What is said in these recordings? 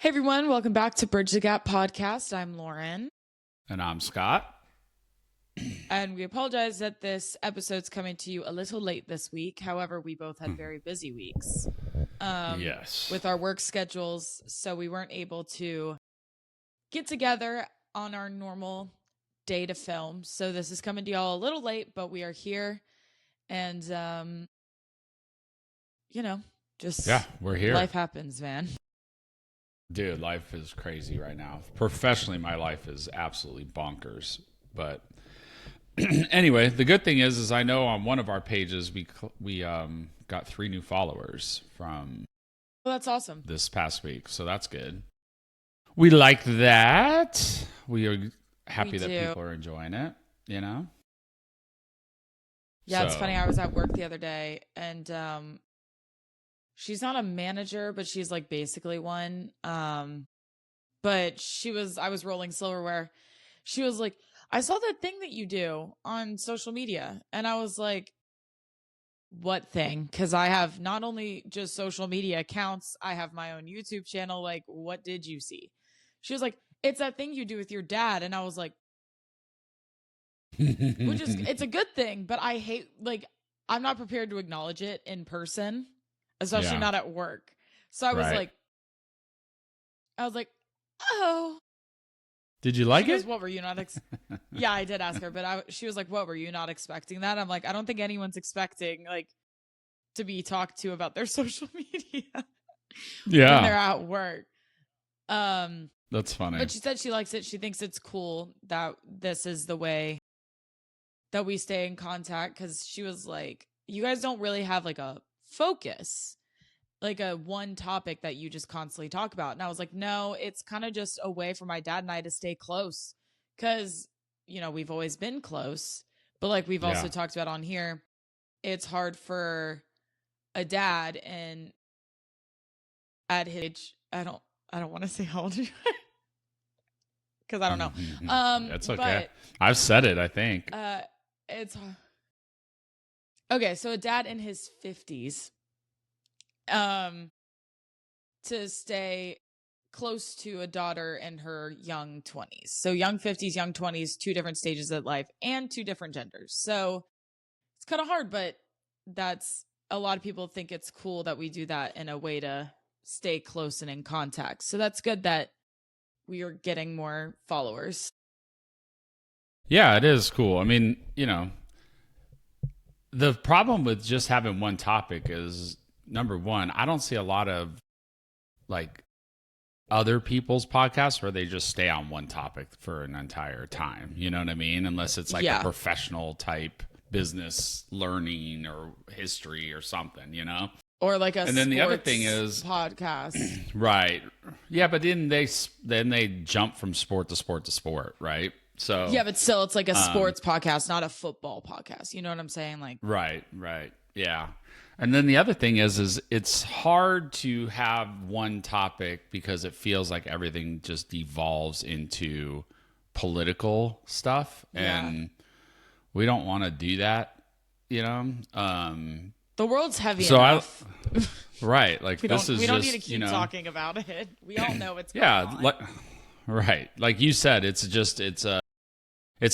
Hey everyone, welcome back to Bridge the Gap podcast. I'm Lauren. And I'm Scott. And we apologize that this episode's coming to you a little late this week. However, we both had very busy weeks Yes. with our work schedules, so we weren't able to get together on our normal day to film. So this is coming to y'all a little late, but we are here. And, we're here. Life happens, man. Dude, life is crazy right now. Professionally, my life is absolutely bonkers. But anyway, the good thing is I know on one of our pages we got 3 new followers from Well, that's awesome. this past week, so that's good. We like that. We are happy that people are enjoying it, you know? Yeah, it's funny. I was at work the other day, and she's not a manager, but she's like basically one. But I was rolling silverware. She was like, I saw that thing that you do on social media. And I was like, what thing? Because I have not only just social media accounts, I have my own YouTube channel. Like, what did you see? She was like, it's that thing you do with your dad. And I was like, it's a good thing, but I hate, like, I'm not prepared to acknowledge it in person, especially not at work. So I was like, oh. Did you like it? She it? goes, what were you not? Yeah, I did ask her, but she was like, what were you not expecting that? I'm like, I don't think anyone's expecting like to be talked to about their social media. When they're at work. That's funny. But she said she likes it. She thinks it's cool that this is the way that we stay in contact, because she was like, you guys don't really have like a focus, like a one topic that you just constantly talk about. And I was like, no, it's kind of just a way for my dad and I to stay close, because, you know, we've always been close, but like we've also talked about on here, it's hard for a dad and at his age, I don't want to say how old you are because I don't know. That's okay. I've said it, I think. It's okay. So a dad in his 50s, to stay close to a daughter in her young 20s. So young 50s, young 20s, 2 different stages of life and 2 different genders. So it's kind of hard, but that's, a lot of people think it's cool that we do that in a way to stay close and in contact. So that's good that we are getting more followers. Yeah, it is cool. I mean, you know, the problem with just having one topic is, number one, I don't see a lot of like other people's podcasts where they just stay on one topic for an entire time. You know what I mean? Unless it's like a professional type business learning or history or something, you know? Or like a, and then the other thing is podcast. Right. Yeah, but then they jump from sport to sport to sport, right? So yeah, but still it's like a sports podcast, not a football podcast. You know what I'm saying? Like Right. Yeah. And then the other thing is it's hard to have one topic because it feels like everything just devolves into political stuff, and we don't want to do that, you know? The world's heavy enough. Right. Like we this don't, is we don't just, need to keep talking about it. We all know what's going on. Right. Like you said, it's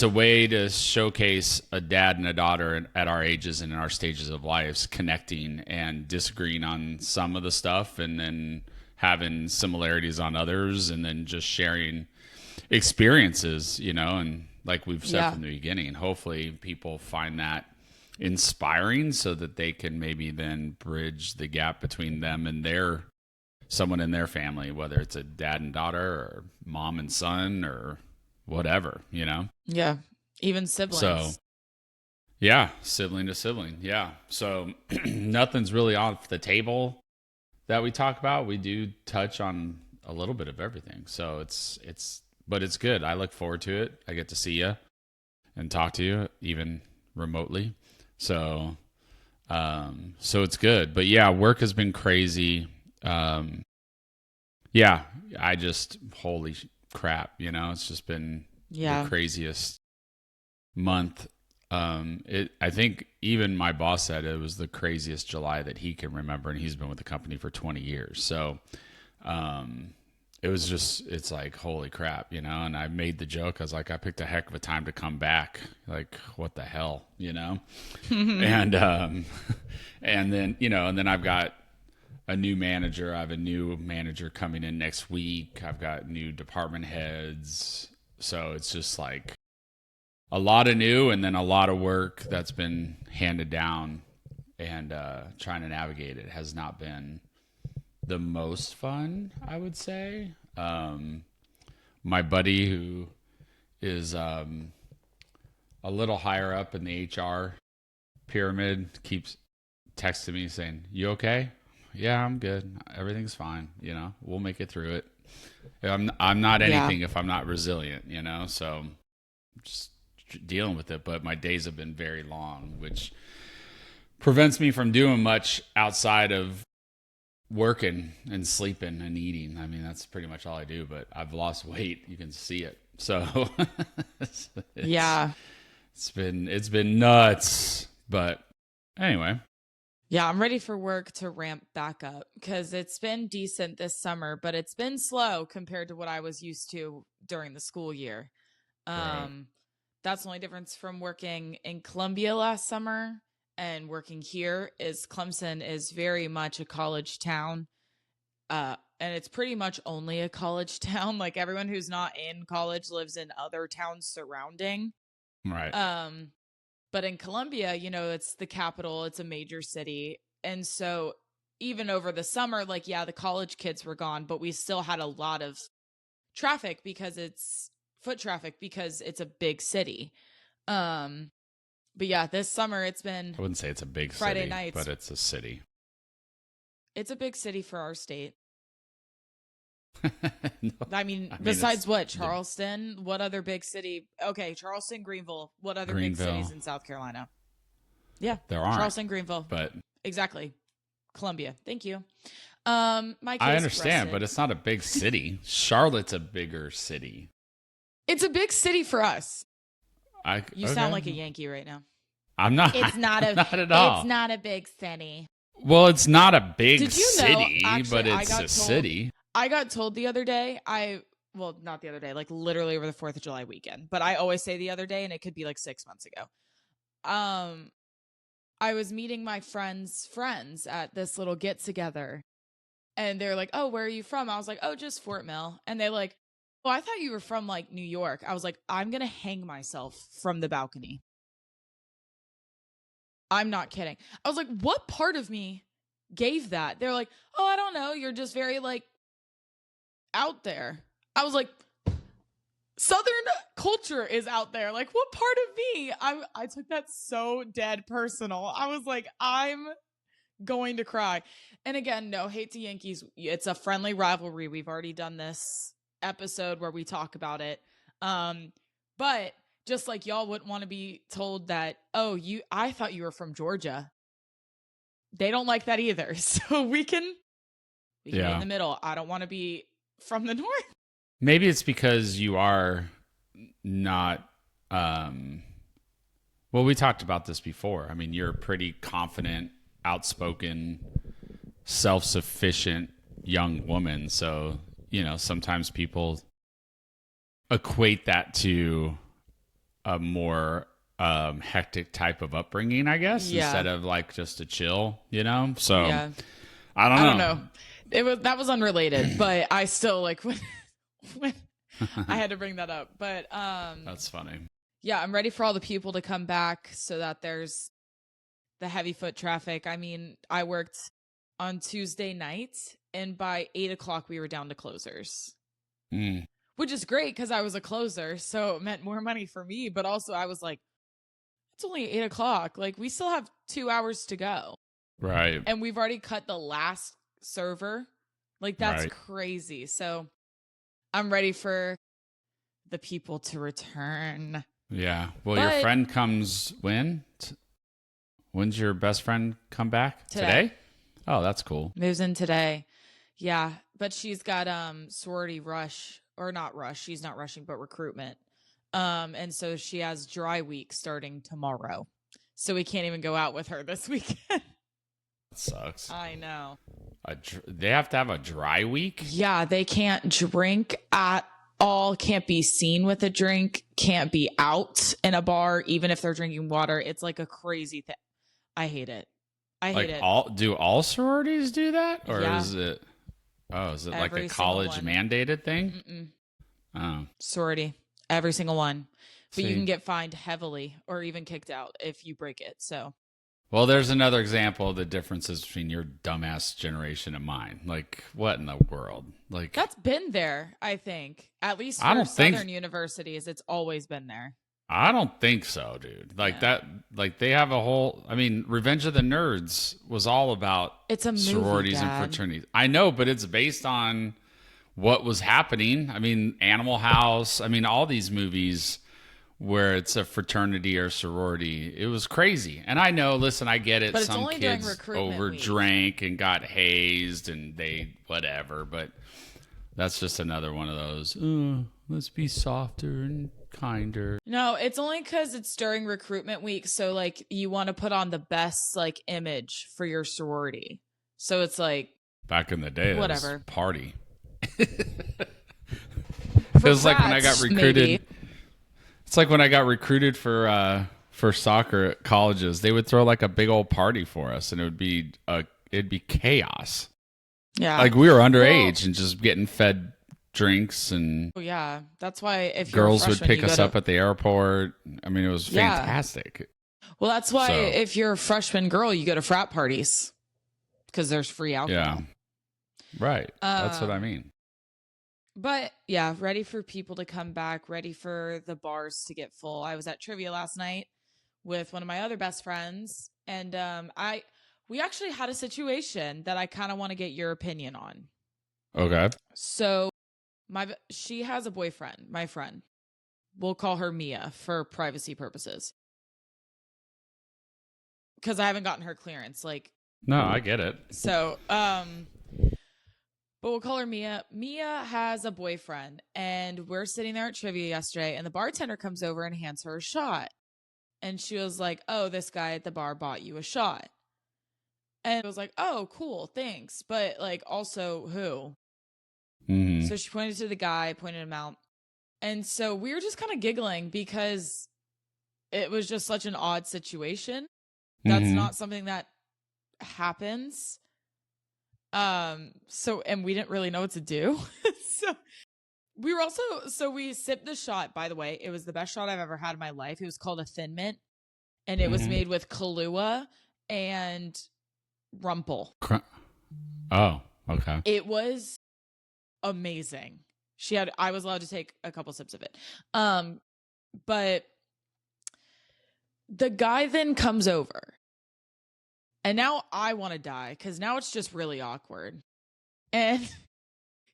a way to showcase a dad and a daughter at our ages and in our stages of lives connecting and disagreeing on some of the stuff, and then having similarities on others, and then just sharing experiences, you know, and like we've said from the beginning, hopefully people find that inspiring so that they can maybe then bridge the gap between them and someone in their family, whether it's a dad and daughter or mom and son or whatever, you know? Yeah. Even siblings. So, yeah, sibling to sibling. Yeah. So nothing's really off the table that we talk about. We do touch on a little bit of everything. So but it's good. I look forward to it. I get to see you and talk to you even remotely. So it's good. But yeah, work has been crazy. Yeah, I just, holy crap, you know, it's just been the craziest month. I think even my boss said it was the craziest July that he can remember, and he's been with the company for 20 years. So it was just, it's like, holy crap, and I made the joke. I was like, I picked a heck of a time to come back. Like, what the hell. And, and then, and then I've got a new manager. I have a new manager coming in next week. I've got new department heads. So it's just like a lot of new and then a lot of work that's been handed down, and trying to navigate it has not been the most fun, I would say. My buddy, who is a little higher up in the HR pyramid, keeps texting me saying, "You okay?" "Yeah, I'm good. Everything's fine. We'll make it through it." I'm not anything if I'm not resilient. So just dealing with it. But my days have been very long, which prevents me from doing much outside of working and sleeping and eating. I mean, that's pretty much all I do, but I've lost weight. You can see it. So it's been nuts, but anyway. Yeah, I'm ready for work to ramp back up because it's been decent this summer, but it's been slow compared to what I was used to during the school year. Right. That's the only difference from working in Columbia last summer and working here is Clemson is very much a college town. And it's pretty much only a college town. Like everyone who's not in college lives in other towns surrounding. Right. But in Columbia, it's the capital, it's a major city. And so even over the summer, like, yeah, the college kids were gone, but we still had a lot of traffic because it's foot traffic because it's a big city. But yeah, this summer it's been I wouldn't say it's a big Friday city, nights. but it's a city. It's a big city for our state. No, I mean, besides what? Charleston? What other big city? Okay, Charleston, Greenville. What other big cities in South Carolina? Yeah. There aren't. Charleston, Greenville. But exactly. Columbia. Thank you. I understand, but it's not a big city. Charlotte's a bigger city. It's a big city for us. You sound like a Yankee right now. I'm not. It's not not at all. It's not a big city. Well, it's not a big Did you know, city, actually, but it's a city. I got told the other day, well, not the other day, like literally over the 4th of July weekend, but I always say the other day and it could be like 6 months ago. I was meeting my friends at this little get together and they're like, "Oh, where are you from?" I was like, "Oh, just Fort Mill." And they're like, "Oh, I thought you were from like New York." I was like, "I'm going to hang myself from the balcony." I'm not kidding. I was like, "What part of me gave that?" They're like, "Oh, I don't know. You're just very like out there." I was like, Southern culture is out there. Like, what part of me? I took that so dead personal. I was like, I'm going to cry. And again, no hate to Yankees. It's a friendly rivalry. We've already done this episode where we talk about it. But just like y'all wouldn't want to be told that, "Oh, I thought you were from Georgia." They don't like that either. So we can be in the middle. I don't want to be from the north. Maybe it's because you are not well, we talked about this before. I mean, you're a pretty confident, outspoken, self-sufficient young woman. So, sometimes people equate that to a more hectic type of upbringing, I guess, instead of like just a chill, So I don't know. That was unrelated, but I still like when I had to bring that up. But that's funny. Yeah, I'm ready for all the people to come back so that there's the heavy foot traffic. I mean, I worked on Tuesday night and by 8:00 we were down to closers. Which is great because I was a closer, so it meant more money for me. But also I was like, it's only 8:00. Like, we still have 2 hours to go. Right. And we've already cut the last server. Like, that's crazy. So I'm ready for the people to return. Yeah. Well, your friend comes when? When's your best friend come back? Today? Oh, that's cool. Moves in today. Yeah. But she's got sorority rush, or not rush. She's not rushing, but recruitment. And so she has dry week starting tomorrow. So we can't even go out with her this weekend. That sucks. I know. They have to have a dry week? Yeah, they can't drink at all, can't be seen with a drink, can't be out in a bar, even if they're drinking water. It's like a crazy thing. I hate it. I hate it. Do all sororities do that? Or Yeah. is it like a Every single college one. mandated thing? Mm-mm. Oh. Sorority. Every single one. But you See. can get fined heavily or even kicked out if you break it. So Well, there's another example of the differences between your dumbass generation and mine. Like, what in the world? Like, that's been there, I think. At least I for don't think- Southern universities, it's always been there. I don't think so, dude. Like Yeah. that, like they have a whole. I mean, Revenge of the Nerds was all about It's a movie, sororities and Dad. fraternities. I know, but it's based on what was happening. I mean, Animal House. I mean, all these movies where it's a fraternity or sorority. It was crazy. And I know, listen, I get it. But it's Some only during kids recruitment week. overdrank and got hazed and they whatever, but that's just another one of those. Let's be softer and kinder. No, it's only because it's during recruitment week. So like you want to put on the best like image for your sorority. So it's like Back in the day, it whatever. was party. Feels like when I got recruited. Maybe. It's like when I got recruited for soccer at colleges. They would throw like a big old party for us, and it'd be chaos. Yeah. Like we were underage and just getting fed drinks, and yeah, that's why if girls you're a would freshman, pick us up at the airport. I mean, it was Yeah. fantastic. Well, that's why if you're a freshman girl, you go to frat parties because there's free alcohol. Yeah, right. That's what I mean. But yeah, ready for people to come back, ready for the bars to get full. I was at trivia last night with one of my other best friends, and we actually had a situation that I kind of want to get your opinion on. Okay. So she has a boyfriend, my friend. We'll call her Mia for privacy purposes. Because I haven't gotten her clearance. Like, No, I get it. so, but we'll call her Mia. Mia has a boyfriend, and we're sitting there at trivia yesterday, and the bartender comes over and hands her a shot. And she was like, "Oh, this guy at the bar bought you a shot." And I was like, "Oh, cool, thanks." But like, also who? Mm-hmm. So she pointed to the guy, pointed him out. And so we were just kind of giggling because it was just such an odd situation. That's not something that happens. And we didn't really know what to do. So we sipped the shot, by the way. It was the best shot I've ever had in my life. It was called a Thin Mint, and it was made with Kahlua and Rumple. Oh, okay. It was amazing. I was allowed to take a couple sips of it. But the guy then comes over. And now I want to die because now it's just really awkward. And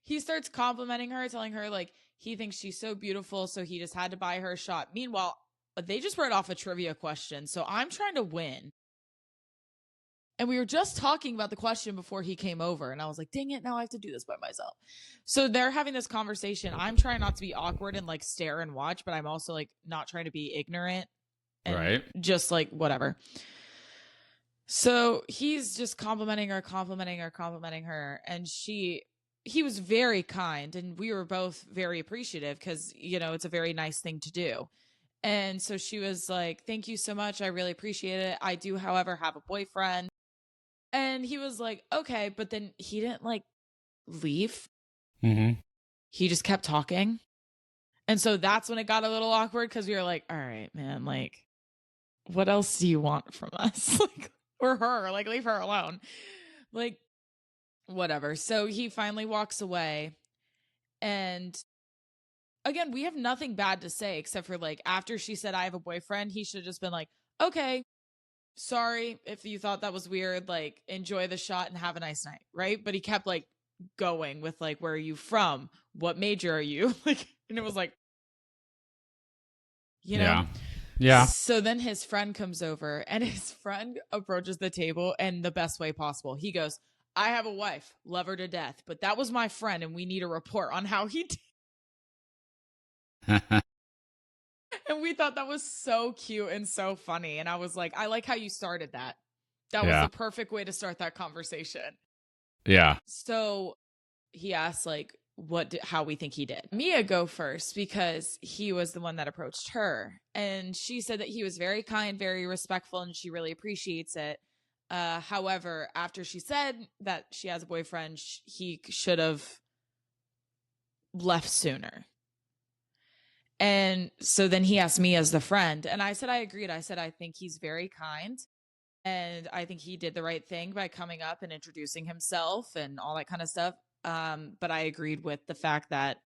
he starts complimenting her, telling her like he thinks she's so beautiful, so he just had to buy her a shot. Meanwhile, they just read off a trivia question, so I'm trying to win. And we were just talking about the question before he came over, and I was like, dang it, now I have to do this by myself. So they're having this conversation. I'm trying not to be awkward and like stare and watch, but I'm also like not trying to be ignorant and Right. just like whatever. So he's just complimenting her, and he was very kind, and we were both very appreciative because, you know, it's a very nice thing to do. And so she was like, "Thank you so much. I really appreciate it. I do, however, have a boyfriend." And he was like, "Okay," but then he didn't like leave. He just kept talking. And so that's when it got a little awkward because we were like, "All right, man, like, what else do you want from us?" Like, or her, like, leave her alone. Like, whatever. So he finally walks away. And again, we have nothing bad to say except for like after she said, "I have a boyfriend," he should have just been like, "Okay, sorry if you thought that was weird. Like, enjoy the shot and have a nice night." Right. But he kept like going with like, "Where are you from? What major are you?" Like, and it was like, you know? Yeah. So then his friend comes over and his friend approaches the table in the best way possible. He goes, "I have a wife, love her to death, but that was my friend and we need a report on how he did." And we thought that was so cute and so funny. And I was like, I like how you started that. That was Yeah. the perfect way to start that conversation. Yeah. So he asked like how we think he did. Mia go first because he was the one that approached her, and she said that he was very kind, very respectful, and she really appreciates it. However, after she said that she has a boyfriend, he should have left sooner. And so then he asked me as the friend, and I said I agreed. I said I think he's very kind, and I think he did the right thing by coming up and introducing himself and all that kind of stuff. But I agreed with the fact that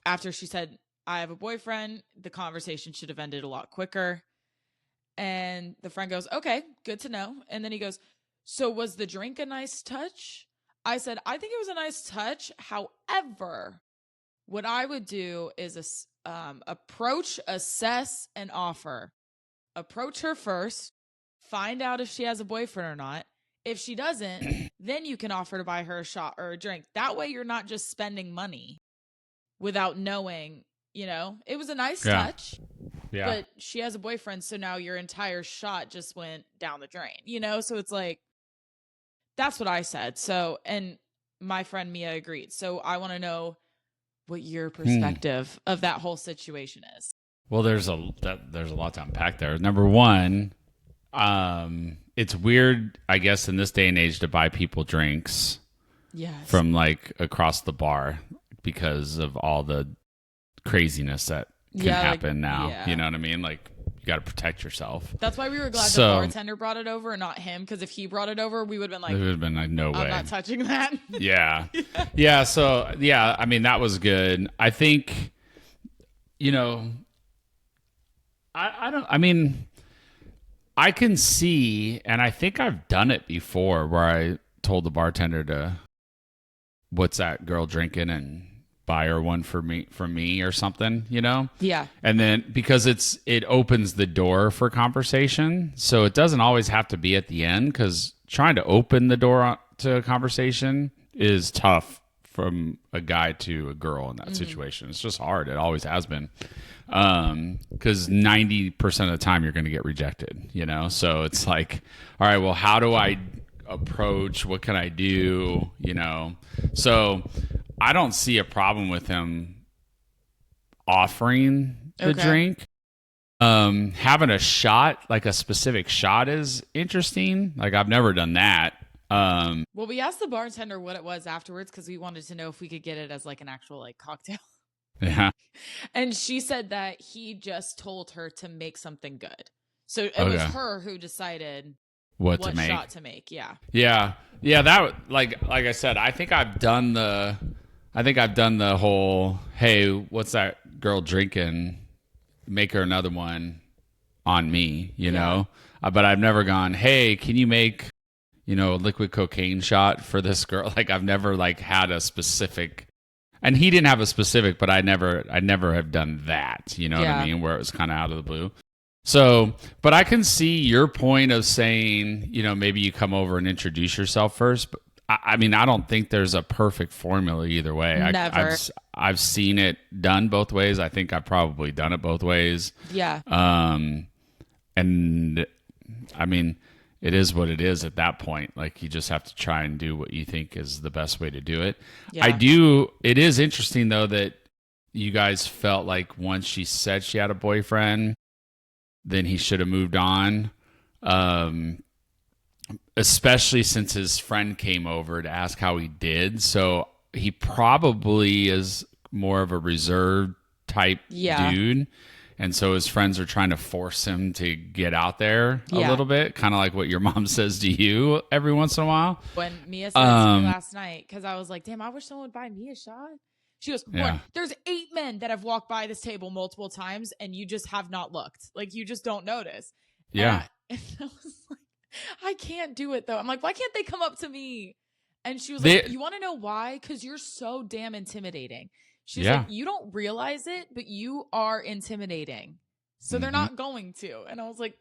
after she said I have a boyfriend, the conversation should have ended a lot quicker. And the friend goes, okay, good to know. And then he goes, so was the drink a nice touch? I said, I think it was a nice touch. However, what I would do is approach, assess, and offer. Approach her first, find out if she has a boyfriend or not. If she doesn't, then you can offer to buy her a shot or a drink. That way you're not just spending money without knowing, it was a nice touch. Yeah. But she has a boyfriend, so now your entire shot just went down the drain, So it's like, that's what I said. So, and my friend Mia agreed. So I want to know what your perspective of that whole situation is. Well, there's a lot to unpack there. Number one, it's weird, I guess, in this day and age to buy people drinks from like across the bar because of all the craziness that can happen now. Yeah. You know what I mean? Like, you got to protect yourself. That's why we were glad the bartender brought it over and not him, because if he brought it over, we would have been like, it would have been like, no way. I'm not touching that. Yeah. Yeah. So, yeah, I mean, that was good. I think, I can see, and I think I've done it before, where I told the bartender to, what's that girl drinking, and buy her one from me or something, Yeah. And then because it opens the door for conversation. So it doesn't always have to be at the end, because trying to open the door to a conversation is tough from a guy to a girl in that situation. It's just hard. It always has been. Because 90% of the time you're going to get rejected, So it's like, all right, well, how do I approach? What can I do? So I don't see a problem with him offering the drink. Having a shot, like a specific shot, is interesting. Like, I've never done that. Well, we asked the bartender what it was afterwards, because we wanted to know if we could get it as like an actual like cocktail. Yeah. And she said that he just told her to make something good. So it was her who decided what shot to make. Yeah. Yeah. Yeah. That, like I said, I think I've done the whole, hey, what's that girl drinking? Make her another one on me, know? But I've never gone, hey, can you make, a liquid cocaine shot for this girl? Like, I've never like had a specific, and he didn't have a specific, but I never have done that, what I mean? Where it was kind of out of the blue. So, but I can see your point of saying, maybe you come over and introduce yourself first. But I mean, I don't think there's a perfect formula either way. Never. I've seen it done both ways. I think I've probably done it both ways. Yeah. And I mean, it is what it is at that point. Like, you just have to try and do what you think is the best way to do it. Yeah. It is interesting though that you guys felt like once she said she had a boyfriend, then he should have moved on. Especially since his friend came over to ask how he did. So he probably is more of a reserved type dude. And so his friends are trying to force him to get out there a little bit, kind of like what your mom says to you every once in a while. When Mia said to me last night, because I was like, damn, I wish someone would buy me a shot. She goes, there's 8 men that have walked by this table multiple times, and you just have not looked. Like, you just don't notice. Yeah. And I was like, I can't do it though. I'm like, why can't they come up to me? And she was like, you want to know why? Because you're so damn intimidating. She's like, you don't realize it, but you are intimidating. So they're not going to. And I was like,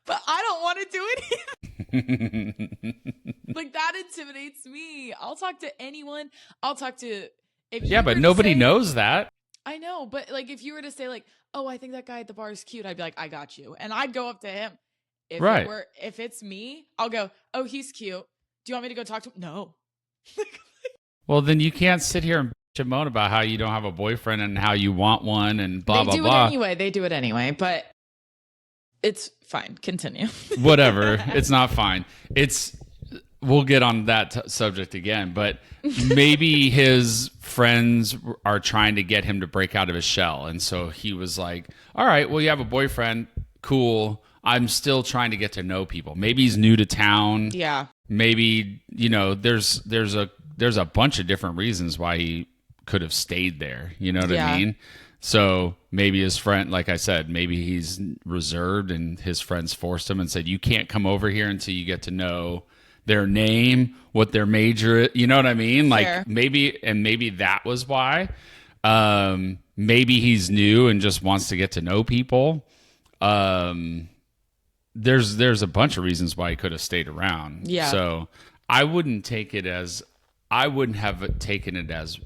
but I don't want to do it either. Like, that intimidates me. I'll talk to anyone. I'll talk to... but nobody knows that. I know, but like, if you were to say like, oh, I think that guy at the bar is cute, I'd be like, I got you. And I'd go up to him. Right. If it's me, I'll go, oh, he's cute. Do you want me to go talk to him? No. Well, then you can't sit here and bitch and moan about how you don't have a boyfriend and how you want one and blah, blah, blah. They do it anyway, but it's fine. Continue. Whatever. It's not fine. We'll get on that subject again, but maybe his friends are trying to get him to break out of his shell. And so he was like, all right, well, you have a boyfriend. Cool. I'm still trying to get to know people. Maybe he's new to town. Yeah. Maybe, there's a bunch of different reasons why he could have stayed there. You know what I mean? So maybe his friend, like I said, maybe he's reserved and his friends forced him and said, you can't come over here until you get to know their name, what their major is. You know what I mean? Like maybe that was why. Maybe he's new and just wants to get to know people. There's a bunch of reasons why he could have stayed around. Yeah. So I wouldn't have taken it as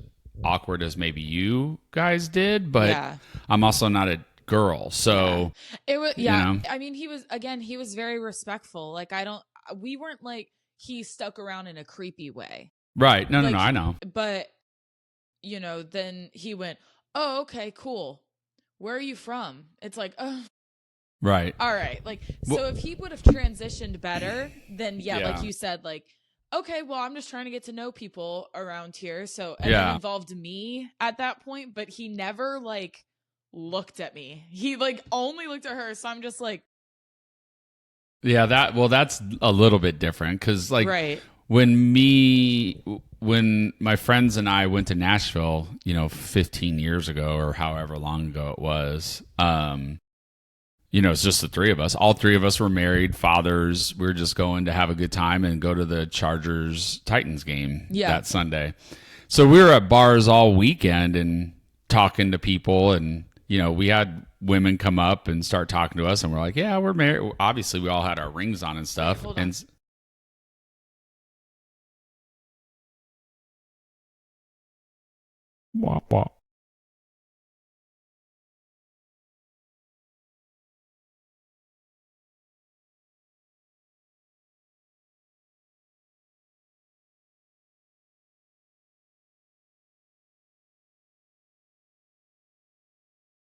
awkward as maybe you guys did, but I'm also not a girl. So it was, I mean, he was very respectful. Like, we weren't like, he stuck around in a creepy way. Right. No, I know. But, then he went, oh, okay, cool. Where are you from? It's like, oh. Right. All right. Like, so if he would have transitioned better, then like you said, like, okay, well, I'm just trying to get to know people around here. So, and it involved me at that point, but he never like looked at me. He like only looked at her. So I'm just like, yeah, that's a little bit different. Cause like when my friends and I went to Nashville, 15 years ago or however long ago it was, it's just the three of us. All three of us were married, fathers. We were just going to have a good time and go to the Chargers-Titans game that Sunday. So we were at bars all weekend and talking to people. And, we had women come up and start talking to us. And we're like, yeah, we're married. Obviously, we all had our rings on and stuff. Hold on. Wop, wop.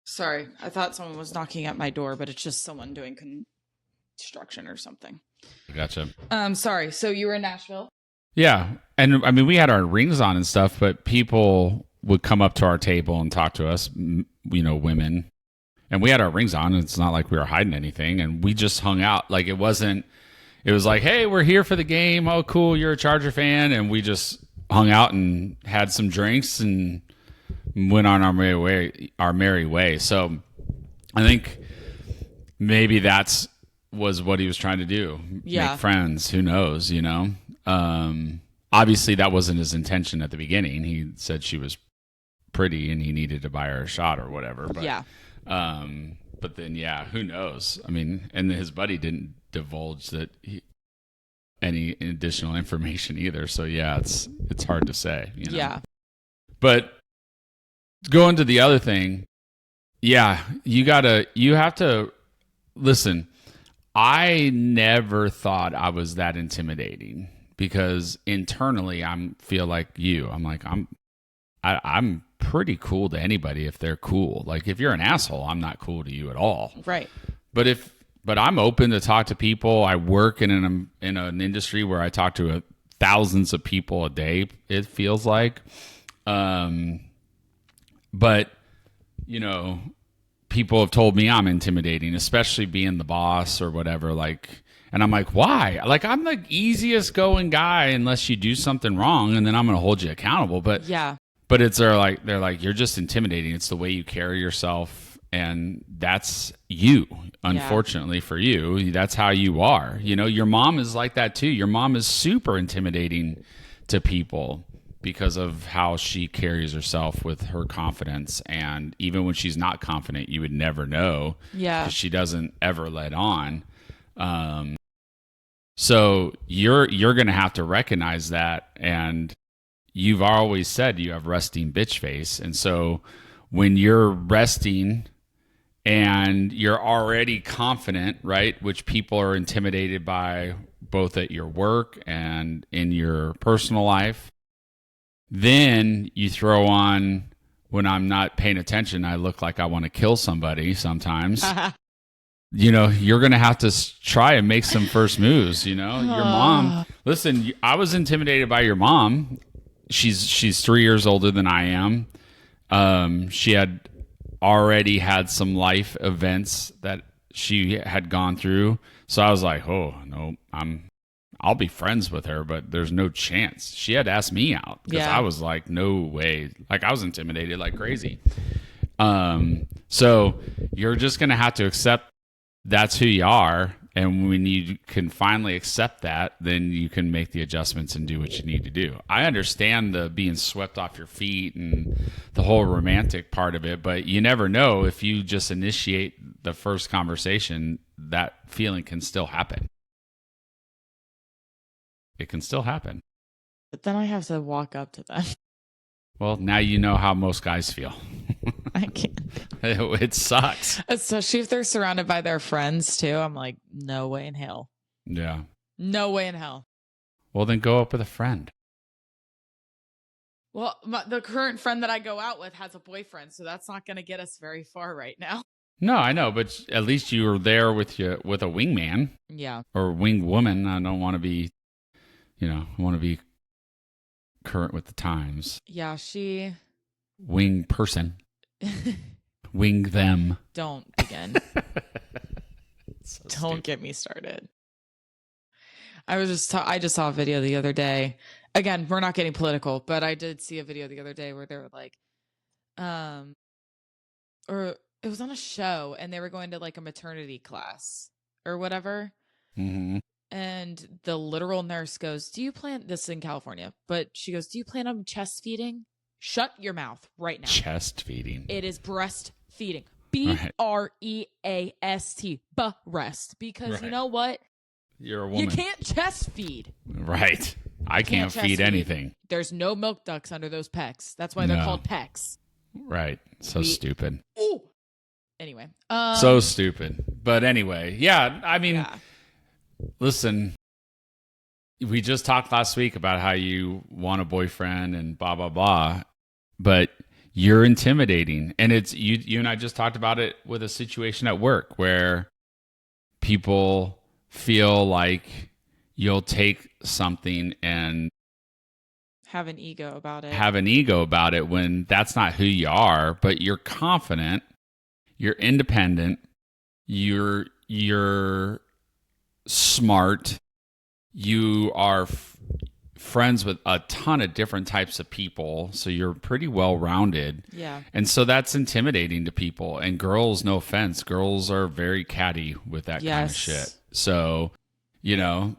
Sorry, I thought someone was knocking at my door, but it's just someone doing construction or something. Gotcha. Sorry. So you were in Nashville? Yeah. And I mean, we had our rings on and stuff, but people would come up to our table and talk to us, women. And we had our rings on. And it's not like we were hiding anything. And we just hung out. Like it was like, hey, we're here for the game. Oh, cool. You're a Charger fan. And we just hung out and had some drinks and went on our merry way. So I think maybe was what he was trying to do. Yeah. Make friends. Who knows, obviously that wasn't his intention at the beginning. He said she was pretty and he needed to buy her a shot or whatever. But, but then, who knows? I mean, and his buddy didn't divulge any additional information either. So it's hard to say, Yeah. But going to the other thing, you have to listen. I never thought I was that intimidating because internally I feel like you. I'm like, I'm pretty cool to anybody if they're cool. Like if you're an asshole, I'm not cool to you at all. Right. But I'm open to talk to people. I work in an industry where I talk to thousands of people a day, it feels like. But, people have told me I'm intimidating, especially being the boss or whatever. Like, and I'm like, why? Like, I'm the easiest going guy unless you do something wrong, and then I'm going to hold you accountable. But they're like, you're just intimidating. It's the way you carry yourself, and that's you. Unfortunately for you, that's how you are. Your mom is like that too. Your mom is super intimidating to people because of how she carries herself with her confidence. And even when she's not confident, you would never know. Yeah. Because she doesn't ever let on. So you're going to have to recognize that. And you've always said you have resting bitch face. And so when you're resting and you're already confident, right? Which people are intimidated by both at your work and in your personal life. Then you throw on, when I'm not paying attention, I look like I want to kill somebody sometimes. You're going to have to try and make some first moves. Your mom, listen, I was intimidated by your mom. She's 3 years older than I am. She had already had some life events that she had gone through. So I was like, oh, no, I'll be friends with her, but there's no chance. She had asked me out because I was like, no way. Like, I was intimidated like crazy. So you're just going to have to accept that's who you are. And when you can finally accept that, then you can make the adjustments and do what you need to do. I understand the being swept off your feet and the whole romantic part of it, but you never know. If you just initiate the first conversation, that feeling can still happen. It can still happen. But then I have to walk up to them. Well, now you know how most guys feel. I can't. It sucks. Especially if they're surrounded by their friends too. I'm like, no way in hell. Yeah. No way in hell. Well, then go up with a friend. Well, the current friend that I go out with has a boyfriend, so that's not going to get us very far right now. No, I know, but at least you were there with a wingman. Yeah. Or winged woman. I don't want to be, I want to be current with the times. Yeah, she... Wing person. Wing them. Don't begin. Don't get me started. I just saw a video the other day. Again, we're not getting political, but I did see a video the other day where they were like, or it was on a show, and they were going to like a maternity class or whatever. Mm-hmm. And the literal nurse goes, "Do you plan this in California?" But she goes, "Do you plan on chest feeding?" Shut your mouth right now. Chest feeding. It is breastfeeding. BREAST. Breast. Because you know what? You're a woman. You can't chest feed. Right. I can't feed anything. There's no milk ducts under those pecs. That's why they're called pecs. Right. So stupid. Ooh. Anyway. So stupid. But anyway, yeah. I mean, listen, we just talked last week about how you want a boyfriend and blah, blah, blah. But you're intimidating. And it's you and I just talked about it with a situation at work where people feel like you'll take something and have an ego about it when that's not who you are. But you're confident, you're independent, you're smart, you are friends with a ton of different types of people, so you're pretty well-rounded. Yeah. And so that's intimidating to people. And girls, no offense, girls are very catty with that kind of shit. So, and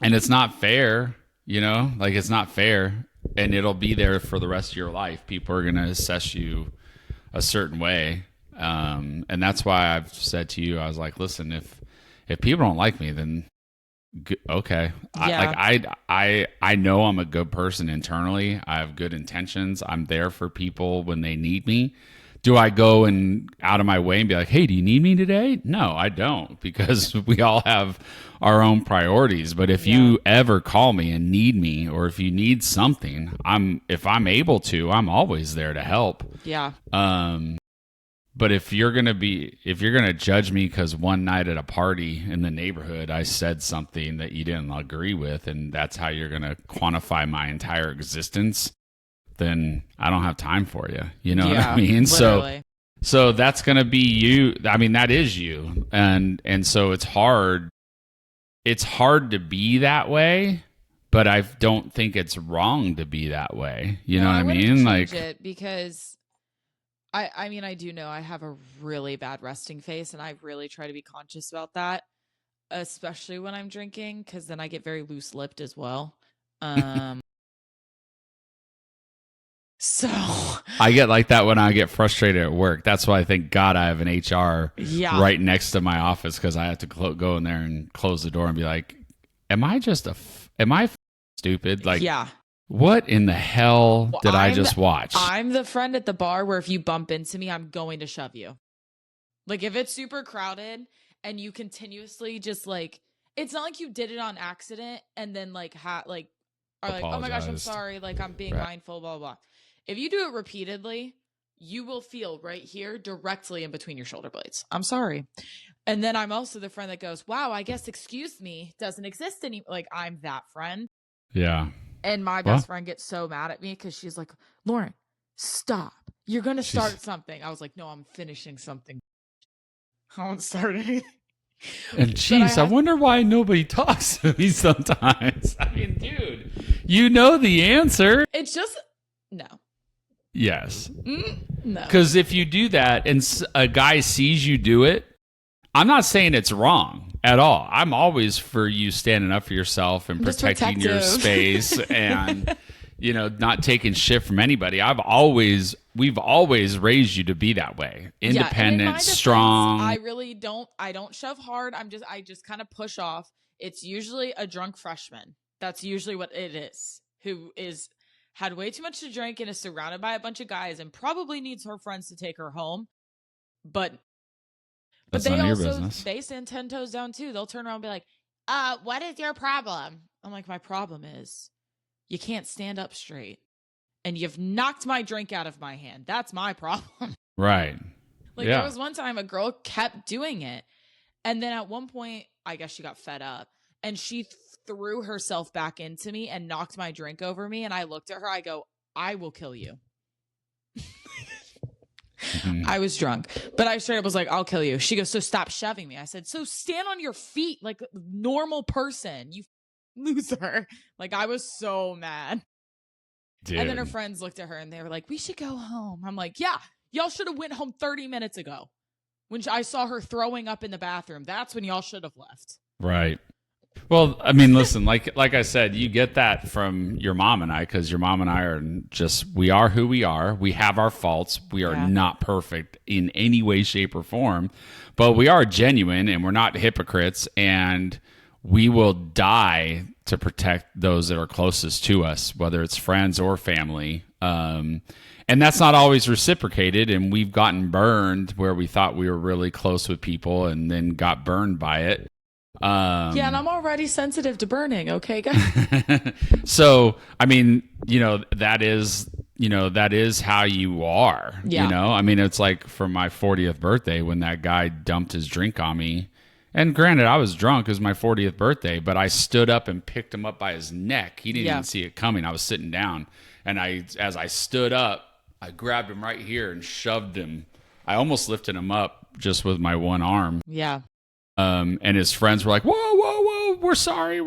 it's not fair, it's not fair, and it'll be there for the rest of your life. People are going to assess you a certain way. And that's why I've said to you, I was like, listen, if people don't like me, then okay. Yeah. I know I'm a good person internally. I have good intentions. I'm there for people when they need me. Do I go and out of my way and be like, hey, do you need me today? No, I don't, because we all have our own priorities. But if you ever call me and need me, or if you need something, if I'm able to, I'm always there to help. Yeah. But if you're gonna judge me because one night at a party in the neighborhood I said something that you didn't agree with, and that's how you're gonna quantify my entire existence, then I don't have time for you. You know what I mean? Literally. So that's gonna be you. I mean, that is you, and so it's hard. It's hard to be that way, but I don't think it's wrong to be that way. You know what I mean? Like it, because I mean, I do know I have a really bad resting face, and I really try to be conscious about that, especially when I'm drinking, because then I get very loose-lipped as well. So I get like that when I get frustrated at work. That's why I thank God I have an HR right next to my office, because I have to go in there and close the door and be like, am I stupid? Like, what in the hell did I just watch? I'm the friend at the bar where if you bump into me, I'm going to shove you. Like if it's super crowded and you continuously just like, it's not like you did it on accident and then like are like, oh my gosh, I'm Apologized. sorry, like I'm being Right. mindful, blah, blah, blah. If you do it repeatedly, you will feel right here directly in between your shoulder blades. I'm sorry. And then I'm also the friend that goes, wow, I guess excuse me doesn't exist anymore. Like I'm that friend. Yeah. And my Well, best friend gets so mad at me because she's like, Lauren, stop. You're going to start something. I was like, no, I'm finishing something. I won't start anything. and geez, I wonder why nobody talks to me sometimes. I mean, dude, you know the answer. It's just, no. Yes. No. Because if you do that and a guy sees you do it, I'm not saying it's wrong at all. I'm always for you standing up for yourself and protecting your space and, you know, not taking shit from anybody. We've always raised you to be that way. Independent, strong. I really don't, I don't shove hard. I just kind of push off. It's usually a drunk freshman. That's usually what it is, who had way too much to drink and is surrounded by a bunch of guys and probably needs her friends to take her home. But that's they none of your also, business. they stand 10 toes down too. They'll turn around and be like, what is your problem? I'm like, my problem is you can't stand up straight and you've knocked my drink out of my hand. That's my problem. Right. Like there was one time a girl kept doing it. And then at one point, I guess she got fed up and she threw herself back into me and knocked my drink over me. And I looked at her, I go, I will kill you. I was drunk, but I straight up was like, I'll kill you. She goes, so stop shoving me. I said, so stand on your feet like a normal person, you loser. Like I was so mad. Dude. And then her friends looked at her and they were like, we should go home. I'm like, yeah, y'all should have went home 30 minutes ago when I saw her throwing up in the bathroom. That's when y'all should have left. Right. Well, I mean, listen, like I said, you get that from your mom and I, because your mom and I are we are who we are. We have our faults. We are not perfect in any way, shape, or form, but we are genuine and we're not hypocrites, and we will die to protect those that are closest to us, whether it's friends or family. And that's not always reciprocated, and we've gotten burned where we thought we were really close with people and then got burned by it. Yeah, and I'm already sensitive to burning. Okay, guys. So, I mean, that is how you are. Yeah. I mean, it's like for my 40th birthday when that guy dumped his drink on me. And granted, I was drunk. It was my 40th birthday, but I stood up and picked him up by his neck. He didn't even see it coming. I was sitting down, and as I stood up, I grabbed him right here and shoved him. I almost lifted him up just with my one arm. Yeah. And his friends were like, whoa, whoa, whoa, we're sorry.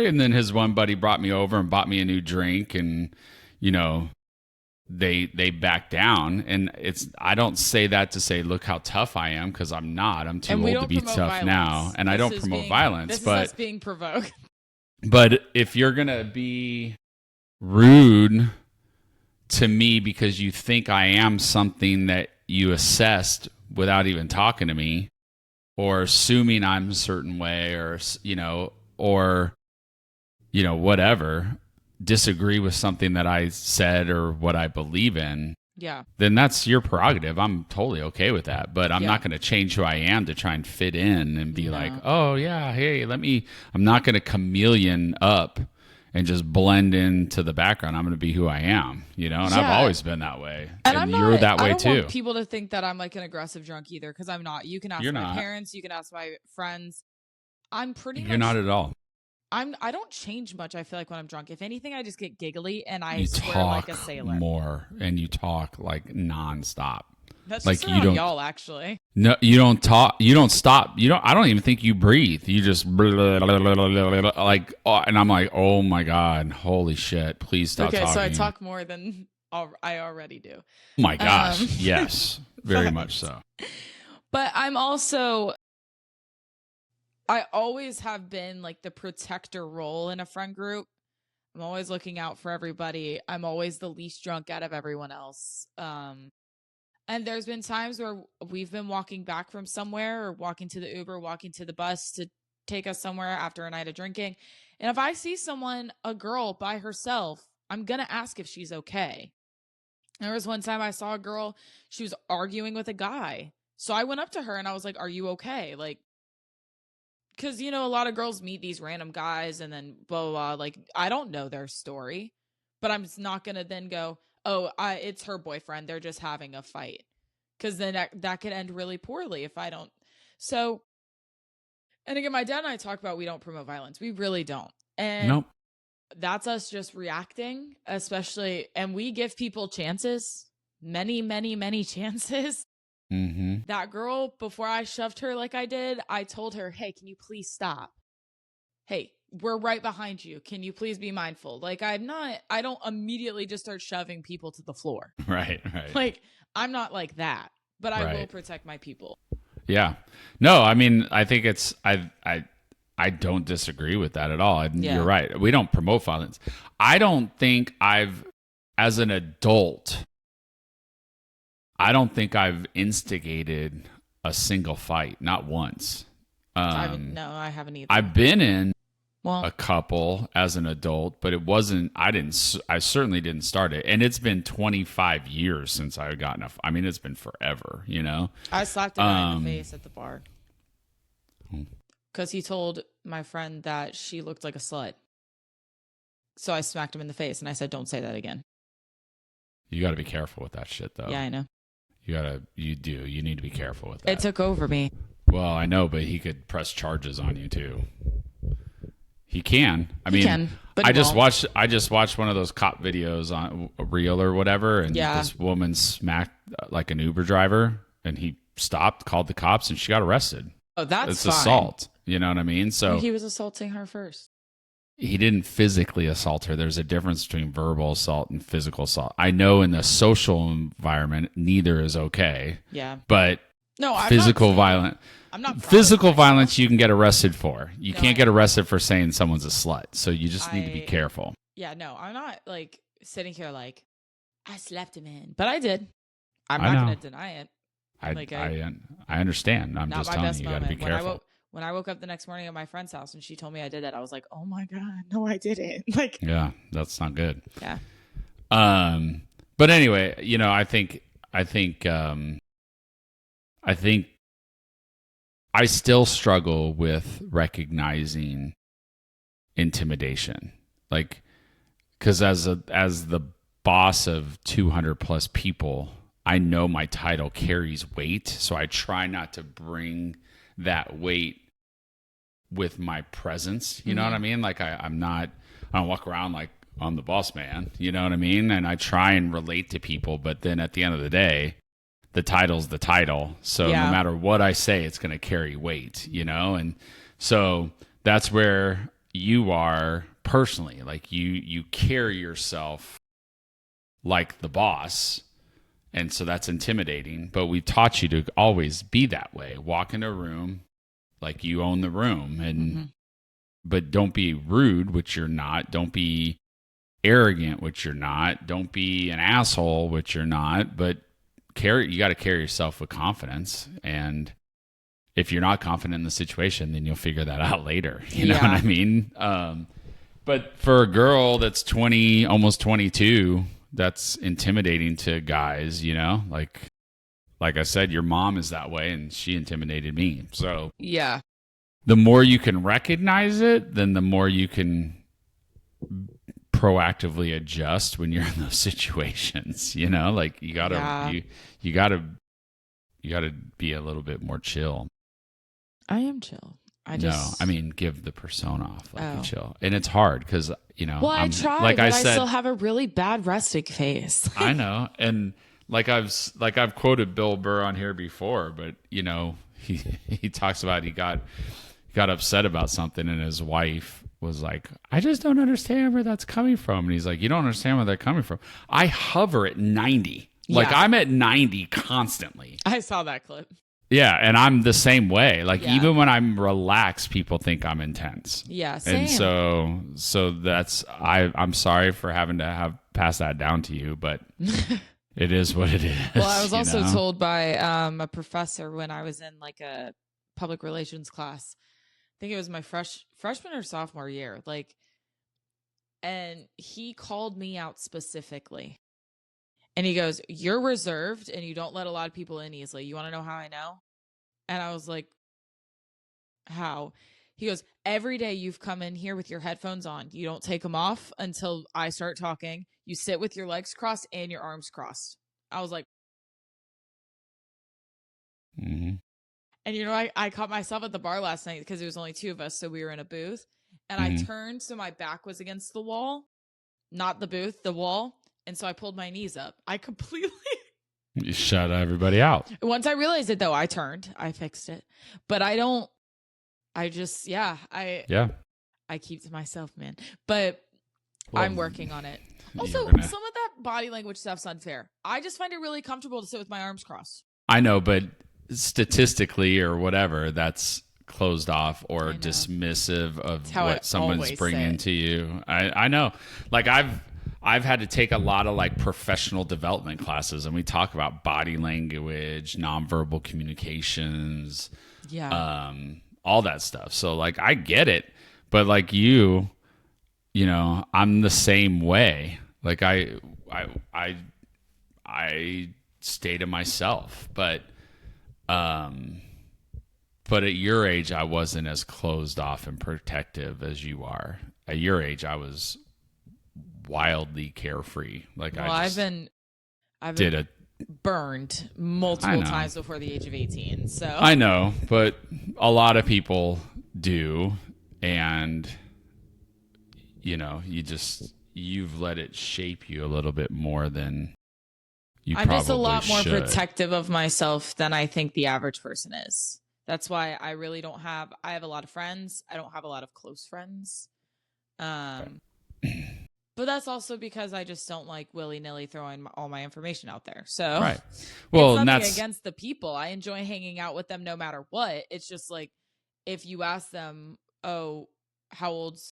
And then his one buddy brought me over and bought me a new drink, and, they backed down. And I don't say that to say, look how tough I am, because I'm not. I'm too old to be tough now. And I don't promote violence. This is us being provoked. But if you're going to be rude to me because you think I am something that you assessed without even talking to me, or assuming I'm a certain way, or whatever, disagree with something that I said or what I believe in, then that's your prerogative. I'm totally okay with that. But I'm not going to change who I am to try and fit in and be like, oh, yeah, hey, I'm not going to chameleon up and just blend into the background. I'm going to be who I am, and I've always been that way. And you're that way too. I don't want people to think that I'm like an aggressive drunk either, because I'm not. You can ask my parents, you can ask my friends. I'm pretty much. You're not at all. I don't change much, I feel like, when I'm drunk. If anything, I just get giggly and I swear like a sailor. More, and you talk like nonstop. That's like just around y'all, actually. No, you don't talk. You don't stop. I don't even think you breathe. You just like, and I'm like, oh my God, holy shit! Please stop talking. Okay, so I talk more than I already do. Oh my gosh, yes, very much so. But I'm also, I always have been like the protector role in a friend group. I'm always looking out for everybody. I'm always the least drunk out of everyone else. And there's been times where we've been walking back from somewhere, or walking to the Uber, walking to the bus to take us somewhere after a night of drinking. And if I see a girl by herself, I'm going to ask if she's okay. There was one time I saw a girl, she was arguing with a guy So I went up to her and I was like, "Are you okay?" Like, because, you know, a lot of girls meet these random guys and then blah, blah, blah. Like, I don't know their story, but I'm not going to then go, oh, it's her boyfriend. They're just having a fight. Because then that could end really poorly if I don't. So, and again, my dad and I talk about we don't promote violence. We really don't. And Nope. that's us just reacting, especially, and we give people chances, many, many, many chances. Mm-hmm. That girl, before I shoved her like I did, I told her, hey, can you please stop? Hey, we're right behind you. Can you please be mindful? Like, I don't immediately just start shoving people to the floor. Right. Right. Like, I'm not like that, but I will Right. protect my people. Yeah. No, I mean, I think it's I don't disagree with that at all. And Yeah. you're right. We don't promote violence. I don't think as an adult, I don't think I've instigated a single fight, not once. No, I haven't either. I've been in Well, a couple as an adult, but it wasn't. I certainly didn't start it, and it's been 25 years since I got enough. I mean, it's been forever. You know, I slapped a guy in the face at the bar because he told my friend that she looked like a slut. So I smacked him in the face and I said, "Don't say that again." you got to be careful with that shit, though. Yeah, I know. You need to be careful with that. It took over me. Well, I know, but he could press charges on you too. He can. He can, but I he just won't. watched one of those cop videos on a reel or whatever, and Yeah. this woman smacked like an Uber driver, and he stopped, called the cops, and she got arrested. Oh, that's It's fine. assault. You know what I mean? So He was assaulting her first. he didn't physically assault her. There's a difference between verbal assault and physical assault. I know in the social environment, neither is okay. Yeah. But No, physical violence. I'm not Physical violence you can get arrested for. You No, can't get arrested for saying someone's a slut. So you just need to be careful. Yeah, no, I'm not like sitting here like I slapped him in, but I did. I'm I not know. going to deny it. I understand. I'm Not just my telling best you, you got to moment. be careful. When I woke up the next morning at my friend's house and she told me I did that, I was like, "Oh my god, no, I didn't!" Like, Yeah, that's not good. yeah, But anyway, you know, I think I still struggle with recognizing intimidation, like, because as the boss of 200 plus people, I know my title carries weight, so I try not to bring that weight with my presence. You know what I mean? Like I don't walk around like I'm the boss man. You know what I mean? And I try and relate to people, but then at the end of the day, the title's the title. So Yeah. no matter what I say, it's going to carry weight, you know? And so that's where you are personally. Like you carry yourself like the boss. And so that's intimidating, but we've taught you to always be that way. Walk into a room like you own the room, and but don't be rude, which you're not. Don't be arrogant, which you're not. Don't be an asshole, which you're not. But you got to carry yourself with confidence. And if you're not confident in the situation, then you'll figure that out later. You know what I mean? But for a girl that's 20, almost 22, that's intimidating to guys, you know? Like I said, your mom is that way, and she intimidated me. So yeah, the more you can recognize it, then the more you can proactively adjust when you're in those situations. You know, like you gotta be a little bit more chill. I am chill. I mean, give the persona off like you chill, and it's hard because you know. Well, I try, like but I said, I still have a really bad resting face. I know, and like I've quoted Bill Burr on here before, but you know, he talks about he got upset about something, and his wife was like, "I just don't understand where that's coming from," and he's like, "You don't understand where they're coming from. I hover at 90, like I'm at 90 constantly." I saw that clip. Yeah, and I'm the same way. Like even when I'm relaxed, people think I'm intense. Yeah, same. And so that's I'm sorry for having to have passed that down to you, but it is what it is. Well, I was also told by a professor when I was in like a public relations class. I think it was my freshman or sophomore year. Like, and he called me out specifically. And he goes, "You're reserved and you don't let a lot of people in easily. You want to know how I know?" And I was like, "How?" He goes, "Every day you've come in here with your headphones on. You don't take them off until I start talking. You sit with your legs crossed and your arms crossed." I was like, Mm-hmm. and I caught myself at the bar last night because it was only two of us. So we were in a booth and I Mm-hmm. turned so my back was against the wall, not the booth, the wall. And so I pulled my knees up. I completely, You shut everybody out. once I realized it though, I turned, I fixed it. But I don't, I just, yeah, Yeah. I keep to myself, man. But Well, I'm working on it. Also, you're gonna. some of that body language stuff's unfair. I just find it really comfortable to sit with my arms crossed. I know, but statistically or whatever, that's closed off I or know. dismissive of It's how I what someone's always bringing sit. to you. I know. Like I've had to take a lot of like professional development classes, and we talk about body language, nonverbal communications, Yeah. all that stuff. So like I get it, but like you know, I'm the same way. Like I stay to myself, um but at your age I wasn't as closed off and protective as you are. At your age I was wildly carefree. Like Well, I I've just been did a burned I multiple know. times before the age of 18. So I know, but a lot of people do, and you know, you've let it shape you a little bit more than you I'm just a probably lot more should. protective of myself than I think the average person is. That's why I have a lot of friends. I don't have a lot of close friends. Um, but that's also because I just don't like willy-nilly throwing all my information out there. So Right. it's Well, and nothing that's against the people. I enjoy hanging out with them no matter what. It's just like if you ask them, "Oh, how old's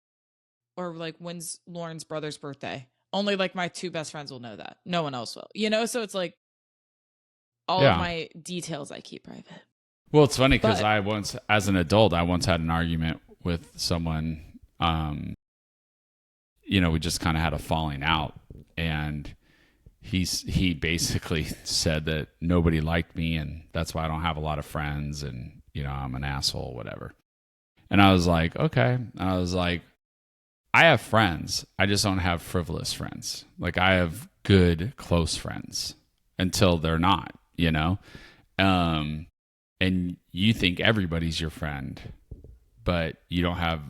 or like when's Lauren's brother's birthday?" Only like my two best friends will know that. No one else will. So it's like all of yeah. my details I keep private. Well, it's funny because But I once, as an adult, I once had an argument with someone. You know, we just kind of had a falling out, and he basically said that nobody liked me, and that's why I don't have a lot of friends, and you know, I'm an asshole, whatever. And I was like, okay. And I was like, I have friends. I just don't have frivolous friends. Like I have good, close friends until they're not, you know? And you think everybody's your friend, but you don't have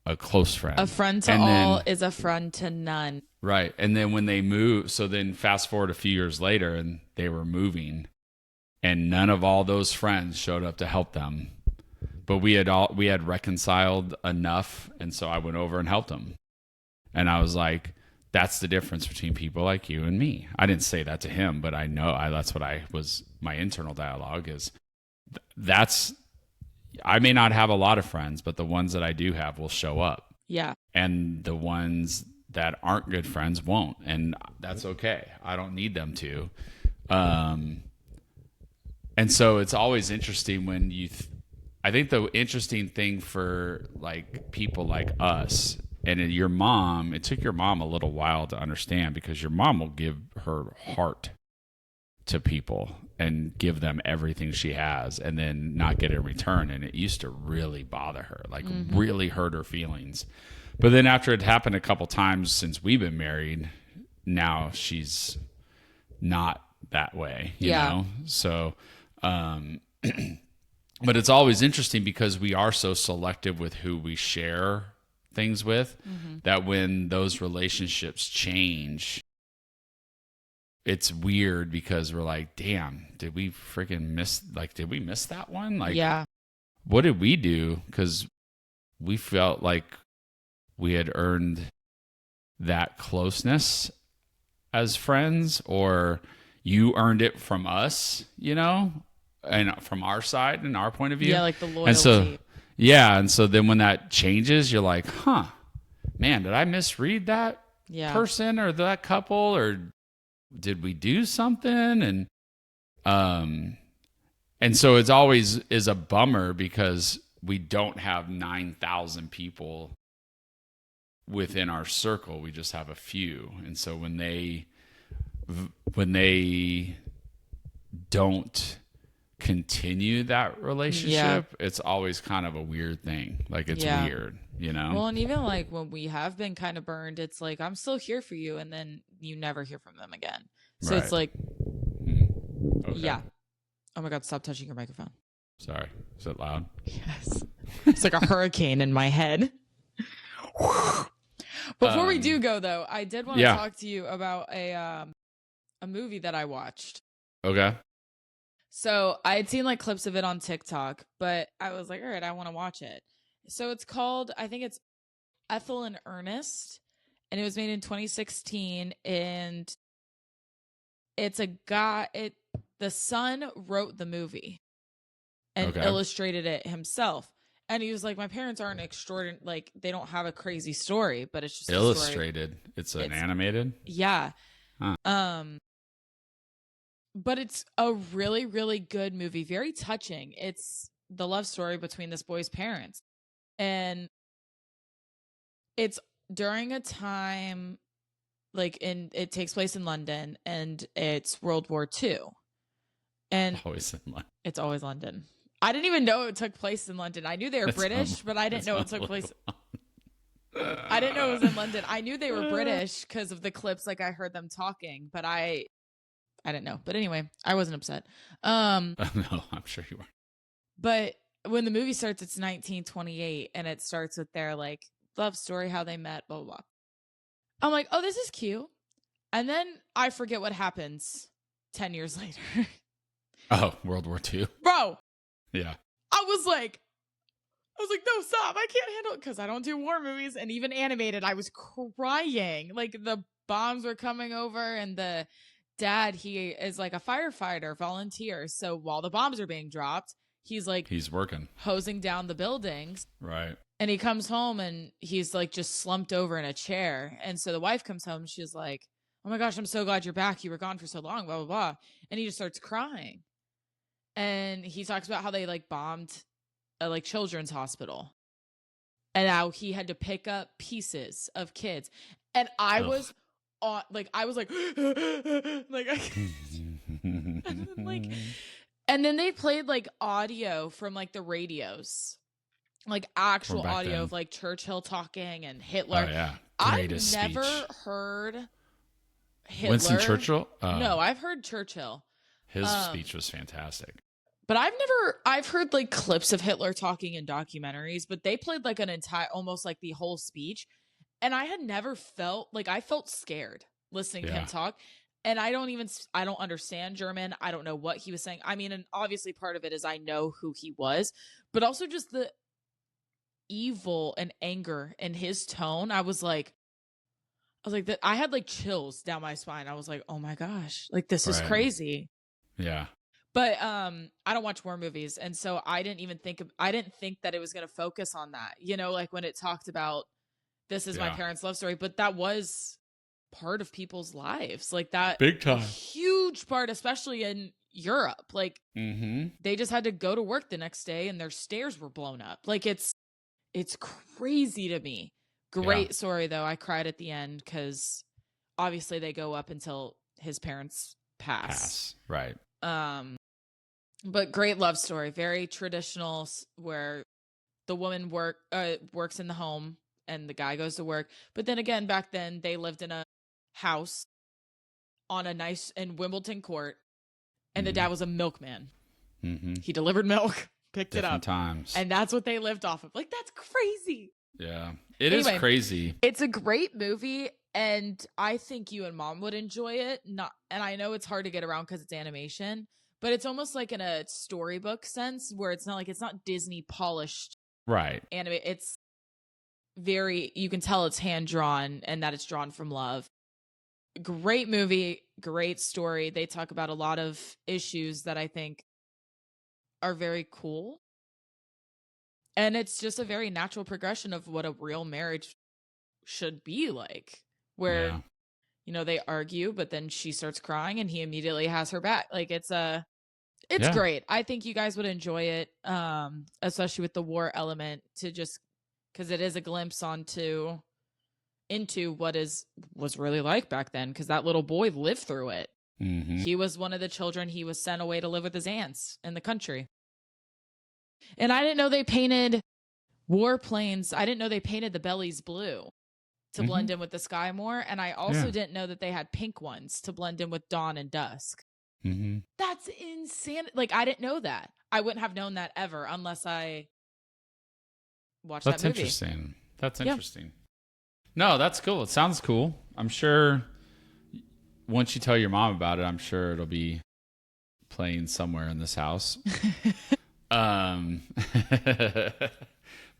a close friend. a friend to And all then, is a friend to none. right. And then when they move, so then fast forward a few years later and they were moving and none of all those friends showed up to help them. But we had reconciled enough. And so I went over and helped them. And I was like, that's the difference between people like you and me. I didn't say that to him, but I know that's what my internal dialogue is. I may not have a lot of friends, but the ones that I do have will show up. Yeah. And the ones that aren't good friends won't. And that's okay. I don't need them to. And so it's always interesting when I think the interesting thing for like people like us and your mom, it took your mom a little while to understand because your mom will give her heart to people and give them everything she has and then not get it in return. And it used to really bother her, like really hurt her feelings. But then after it happened a couple times since we've been married, now she's not that way, you know? So, but it's always interesting because we are so selective with who we share things with that when those relationships change, it's weird because we're like, damn, did we miss that one? Like, Yeah. what did we do? Because we felt like we had earned that closeness as friends, or you earned it from us, you know, and from our side and our point of view. Yeah, like the loyalty. And so, yeah. And so then when that changes, you're like, huh, man, did I misread that person or that couple, or did we do something? And so it's always is a bummer because we don't have 9,000 people within our circle. We just have a few. And so when they when they don't continue that relationship, it's always kind of a weird thing. Like it's weird, you know? Well, and even like when we have been kind of burned, it's like, I'm still here for you. And then you never hear from them again. So it's like, Okay. yeah. Oh my God, stop touching your microphone. Sorry. Is it loud? Yes. It's like a hurricane in my head. Before we do go, though, I did want to talk to you about a movie that I watched. Okay. So I had seen like clips of it on TikTok, but I was like, all right, I want to watch it. So it's called, I think it's Ethel and Ernest, and it was made in 2016. And it's a guy, the son wrote the movie and illustrated it himself. And he was like, my parents aren't extraordinary, like they don't have a crazy story, but it's just illustrated. It's animated. Yeah. Huh. But it's a really, really good movie. Very touching. It's the love story between this boy's parents. And it's during a time it takes place in London, and it's World War II. And it's always London. I didn't even know it took place in London. I knew they were British, but I didn't know it took place. I didn't know it was in London. I knew they were British because of the clips, like I heard them talking, but I didn't know. But anyway, I wasn't upset. No, I'm sure you were. But when the movie starts, it's 1928, and it starts with their like love story, how they met, blah, blah, blah. I'm like, oh, this is cute. And then I forget what happens 10 years later. Oh, World War II. Bro. Yeah. I was like, no, stop. I can't handle it because I don't do war movies. And even animated, I was crying. Like the bombs were coming over, and the dad, he is like a firefighter volunteer. So while the bombs are being dropped, he's working, hosing down the buildings. Right. And he comes home and he's like just slumped over in a chair. And so the wife comes home. She's like, oh my gosh, I'm so glad you're back. You were gone for so long, blah, blah, blah. And he just starts crying. And he talks about how they like bombed a like children's hospital, and how he had to pick up pieces of kids. And I was on like, like, and then they played like audio from like the radios, like actual audio of like Churchill talking and Hitler. Oh, yeah. I've never heard Hitler. Winston Churchill? No, I've heard Churchill. His speech was fantastic. But I've heard like clips of Hitler talking in documentaries, but they played like an entire, almost like the whole speech. And I had never felt like, I felt scared listening to him talk. And I don't understand German. I don't know what he was saying. I mean, and obviously part of it is I know who he was, but also just the evil and anger in his tone. I was like, that I had like chills down my spine. I was like, oh my gosh, like this is crazy. Yeah. But I don't watch war movies, and so I didn't think that it was going to focus on that. You know, like when it talked about this is my parents' love story, but that was part of people's lives, like that big time, huge part, especially in Europe. Like they just had to go to work the next day, and their stairs were blown up. Like it's crazy to me. Great story though. I cried at the end because obviously they go up until his parents pass. Right. But great love story, very traditional, where the woman works in the home and the guy goes to work. But then again, back then they lived in a house on a nice in Wimbledon court, and the dad was a milkman. He delivered milk, picked it up. Times. And that's what they lived off of. Like, that's crazy. Yeah, it is crazy. It's a great movie, and I think you and Mom would enjoy it. And I know it's hard to get around because it's animation, but it's almost like in a storybook sense where it's not Disney polished. Right. Anime. It's you can tell it's hand drawn and that it's drawn from love. Great movie, great story. They talk about a lot of issues that I think are very cool. And it's just a very natural progression of what a real marriage should be like, where, they argue, but then she starts crying and he immediately has her back. Like it's great. I think you guys would enjoy it. Especially with the war element, to just, cause it is a glimpse onto into what was really like back then, because that little boy lived through it. Mm-hmm. He was one of the children. He was sent away to live with his aunts in the country. And I didn't know they painted warplanes. I didn't know they painted the bellies blue to blend in with the sky more. And I also didn't know that they had pink ones to blend in with dawn and dusk. Mm-hmm. That's insane. Like, I didn't know that. I wouldn't have known that ever unless I watched that movie. That's interesting. That's interesting. No, that's cool. It sounds cool. I'm sure once you tell your mom about it, I'm sure it'll be playing somewhere in this house.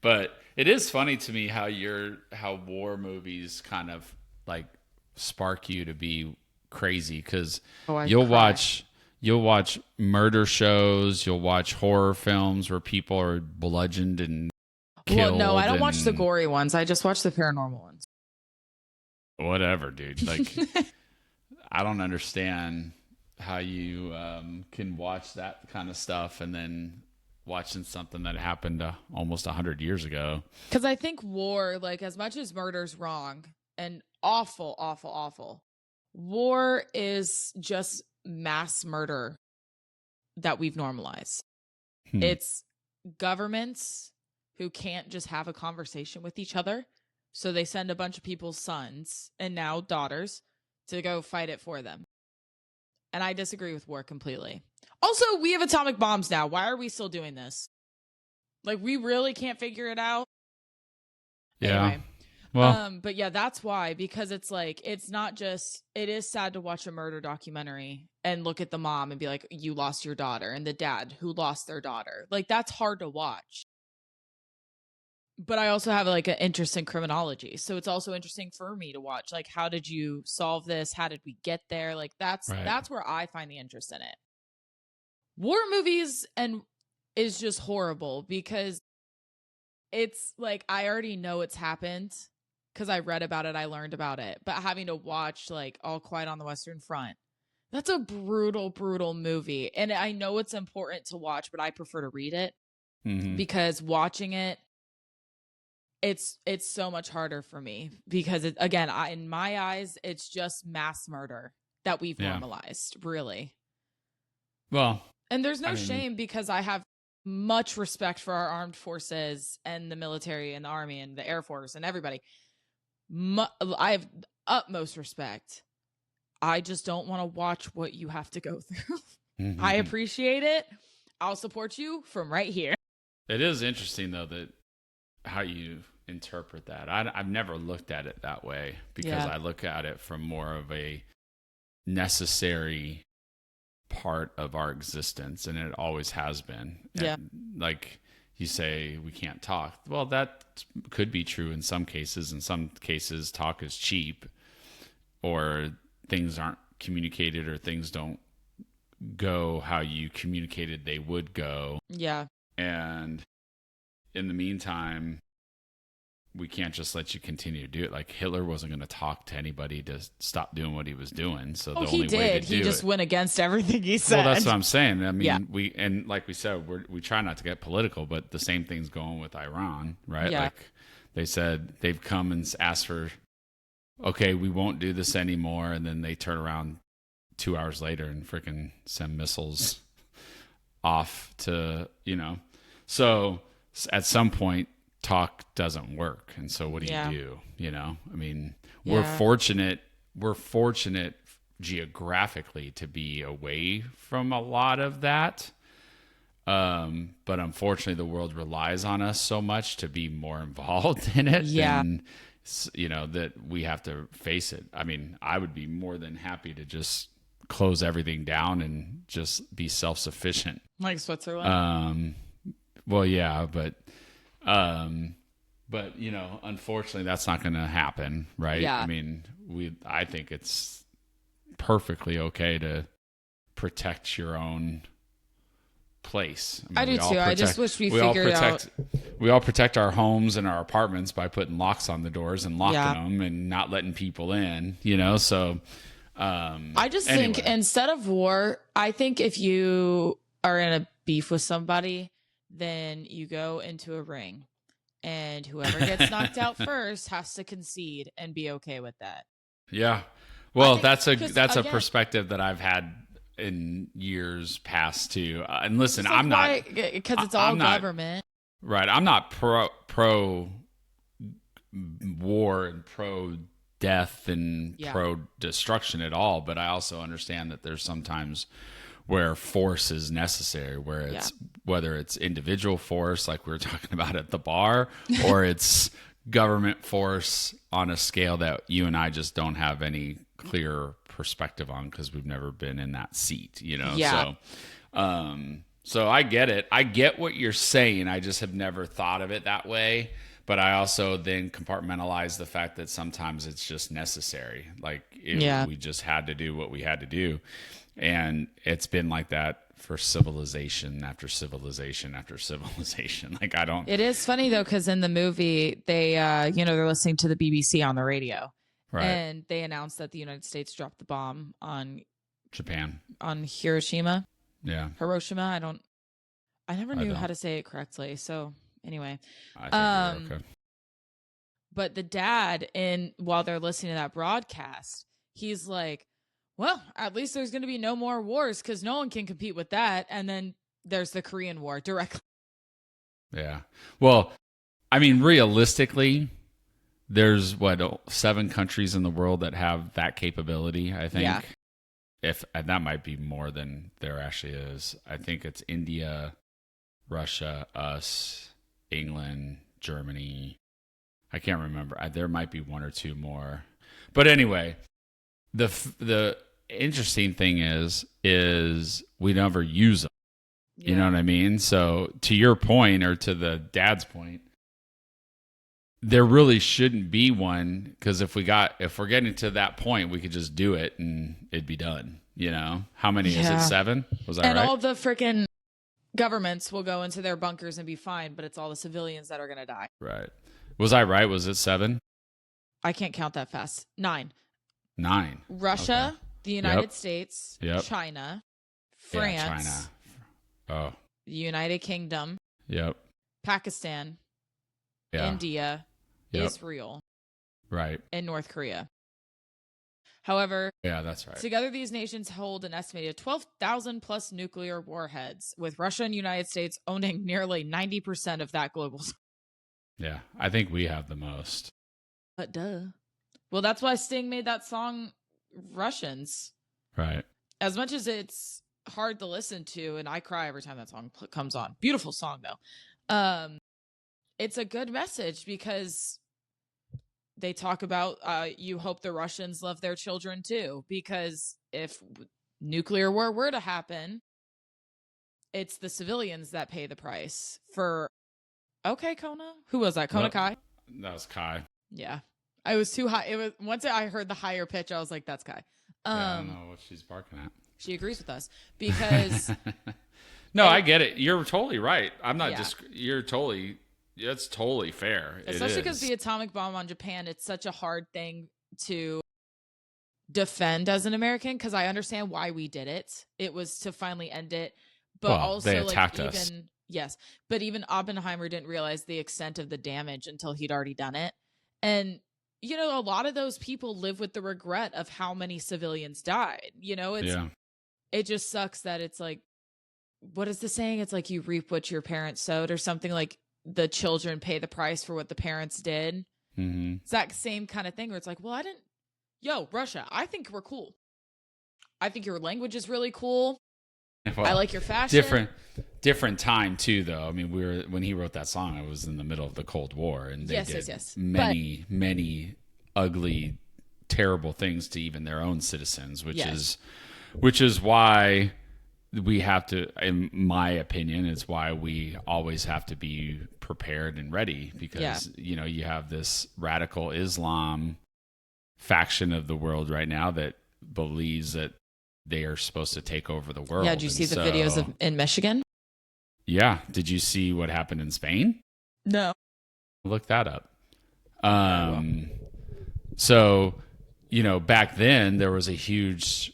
But it is funny to me how war movies kind of like spark you to be crazy, because you'll watch murder shows, you'll watch horror films where people are bludgeoned and killed. Well, no, I don't watch the gory ones. I just watch the paranormal ones. Whatever, dude. Like, I don't understand how you can watch that kind of stuff and then watching something that happened almost 100 years ago. Because I think war, like, as much as murder's wrong and awful, awful, awful, war is just mass murder that we've normalized. It's governments who can't just have a conversation with each other, so they send a bunch of people's sons and now daughters to go fight it for them. And I disagree with war completely. Also, we have atomic bombs now. Why are we still doing this? Like, we really can't figure it out. Yeah. Anyway. Well, but yeah, that's why, because it's like, it's not just, it is sad to watch a murder documentary and look at the mom and be like, you lost your daughter, and the dad who lost their daughter. Like, that's hard to watch. But I also have like an interest in criminology. So it's also interesting for me to watch. Like, how did you solve this? How did we get there? Like, that's where I find the interest in it. War movies is just horrible, because it's like, I already know it's happened because I read about it, I learned about it. But having to watch like All Quiet on the Western Front, that's a brutal, brutal movie. And I know it's important to watch, but I prefer to read it because watching it, it's so much harder for me, because again, in my eyes, it's just mass murder that we've normalized, really. Well, and there's no shame, because I have much respect for our armed forces and the military and the Army and the Air Force and everybody. I have utmost respect. I just don't want to watch what you have to go through. I appreciate it. I'll support you from right here. It is interesting, though, that how you interpret that. I've never looked at it that way, because I look at it from more of a necessary part of our existence, and it always has been. And like you say, we can't talk. Well, that could be true in some cases. In some cases, talk is cheap, or things aren't communicated, or things don't go how you communicated they would go. Yeah. And in the meantime, we can't just let you continue to do it. Like, Hitler wasn't going to talk to anybody to stop doing what he was doing. So the only way to do he just went against everything he said. Well, that's what I'm saying. I mean, and like we said, we try not to get political, but the same thing's going with Iran, right? Yeah. Like, they said they've come and asked for, okay, we won't do this anymore. And then they turn around 2 hours later and freaking send missiles off to, so at some point, talk doesn't work. And so what do you do? I mean, we're fortunate geographically to be away from a lot of that. But unfortunately, the world relies on us so much to be more involved in it. And, that we have to face it. I mean, I would be more than happy to just close everything down and just be self-sufficient. Like Switzerland. Well, yeah, but unfortunately, that's not going to happen, right? Yeah. I mean, I think it's perfectly okay to protect your own place. I do too. I just wish we figured out. We all protect our homes and our apartments by putting locks on the doors and locking them and not letting people in. So. I just think instead of war, I think if you are in a beef with somebody, then you go into a ring and whoever gets knocked out first has to concede and be okay with that. Yeah. Well, that's a again, perspective that I've had in years past too. And listen, like I'm not because it's all government. Right. I'm not pro war and pro death and pro destruction at all, but I also understand that there's sometimes where force is necessary, where it's whether it's individual force like we were talking about at the bar, or it's government force on a scale that you and I just don't have any clear perspective on because we've never been in that seat, you know? Yeah. So I get it. I get what you're saying. I just have never thought of it that way. But I also then compartmentalize the fact that sometimes it's just necessary. Like we just had to do what we had to do. And it's been like that for civilization after civilization after civilization. Like It is funny though, because in the movie, they, they're listening to the BBC on the radio. Right. And they announced that the United States dropped the bomb on Japan. On Hiroshima. Yeah. Hiroshima. I never knew how to say it correctly. So anyway. I think you're okay. But the dad, while they're listening to that broadcast, he's like, well, at least there's going to be no more wars because no one can compete with that. And then there's the Korean War directly. Yeah. Well, I mean, realistically, there's 7 countries in the world that have that capability, I think. Yeah. And that might be more than there actually is. I think it's India, Russia, us, England, Germany. I can't remember. There might be 1 or 2 more. But anyway, the interesting thing is we never use them. Yeah. You know what I mean? So to your point, or to the dad's point, there really shouldn't be one, because if we're getting to that point, we could just do it and it'd be done. You know, how many is it? 7? Was that right? And all the freaking governments will go into their bunkers and be fine, but it's all the civilians that are going to die. Right. Was I right? Was it 7? I can't count that fast. 9. 9. Russia, okay. The United States, yep. China, France, China. Oh. The United Kingdom, yep. Pakistan, India, Israel, right, and North Korea. However, that's right. Together, these nations hold an estimated 12,000 plus nuclear warheads, with Russia and the United States owning nearly 90% of that global. Yeah, I think we have the most. But duh. Well, that's why Sting made that song Russians. Right. As much as it's hard to listen to, and I cry every time that song comes on. Beautiful song, though. It's a good message because they talk about you hope the Russians love their children too, because if nuclear war were to happen, it's the civilians that pay the price for. Okay, Kona. Who was that? Kona Kai? That was Kai. Yeah. I was too high. It was once I heard the higher pitch, I was like, that's Kai. I don't know what she's barking at. She agrees with us because no, I get it. You're totally right. I'm not just it's totally fair. Especially because the atomic bomb on Japan, it's such a hard thing to defend as an American, because I understand why we did it. It was to finally end it. But also they attacked us. Yes. But even Oppenheimer didn't realize the extent of the damage until he'd already done it. And you know, a lot of those people live with the regret of how many civilians died. You know, it just sucks that it's like, what is the saying? It's like you reap what your parents sowed, or something, like the children pay the price for what the parents did. Mm-hmm. It's that same kind of thing where it's like, well, Russia, I think we're cool. I think your language is really cool. Well, I like your fashion. Different time too, though. I mean, when he wrote that song, it was in the middle of the Cold War, and they did many ugly, terrible things to even their own citizens, which is why we have to, in my opinion, it's why we always have to be prepared and ready, because you have this radical Islam faction of the world right now that believes that they are supposed to take over the world. Yeah, did you see the videos in Michigan? Yeah. Did you see what happened in Spain? No. Look that up. So, back then there was a huge